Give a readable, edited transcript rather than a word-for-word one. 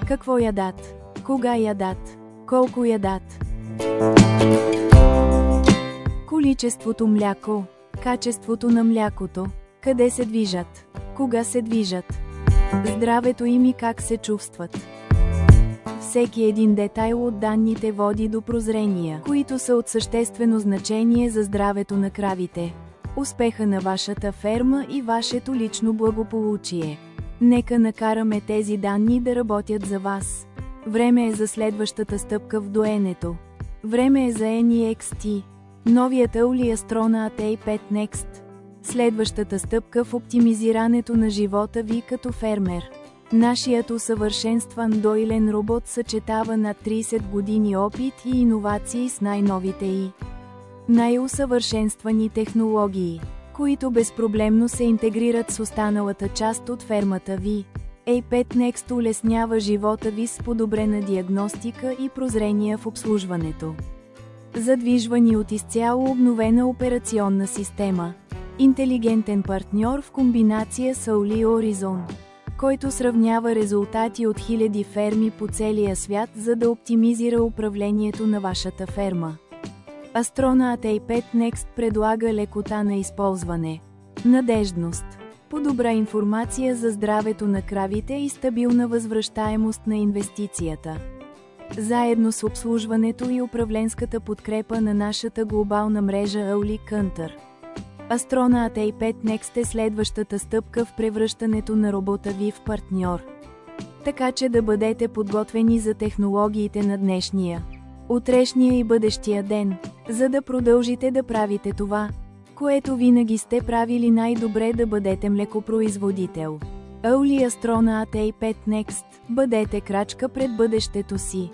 Какво ядат? Кога ядат? Колко ядат? Количеството мляко, качеството на млякото, къде се движат, кога се движат, здравето им и как се чувстват. Всеки един детайл от данните води до прозрения, които са от съществено значение за здравето на кравите, успеха на вашата ферма и вашето лично благополучие. Нека накараме тези данни да работят за вас. Време е за следващата стъпка в доенето. Време е за NEXT, новият Early Astronaut A5 Next. Следващата стъпка в оптимизирането на живота ви като фермер. Нашият усъвършенстван дойлен робот съчетава над 30 години опит и иновации с най-новите и най-усъвършенствани технологии, които безпроблемно се интегрират с останалата част от фермата ви. A5 Next улеснява живота ви с подобрена диагностика и прозрения в обслужването. Задвижвани от изцяло обновена операционна система. Интелигентен партньор в комбинация с Early Horizon, който сравнява резултати от хиляди ферми по целия свят, за да оптимизира управлението на вашата ферма. Astronaut A5 Next предлага лекота на използване, надеждност, по-добра информация за здравето на кравите и стабилна възвръщаемост на инвестицията. Заедно с обслужването и управленската подкрепа на нашата глобална мрежа Early Counter, Astronaut A5 Next е следващата стъпка в превръщането на робота ви в партньор. Така че да бъдете подготвени за технологиите на днешния, утрешния и бъдещия ден, за да продължите да правите това, което винаги сте правили най-добре, да бъдете млекопроизводител. Early Astronaut A5 Next, бъдете крачка пред бъдещето си.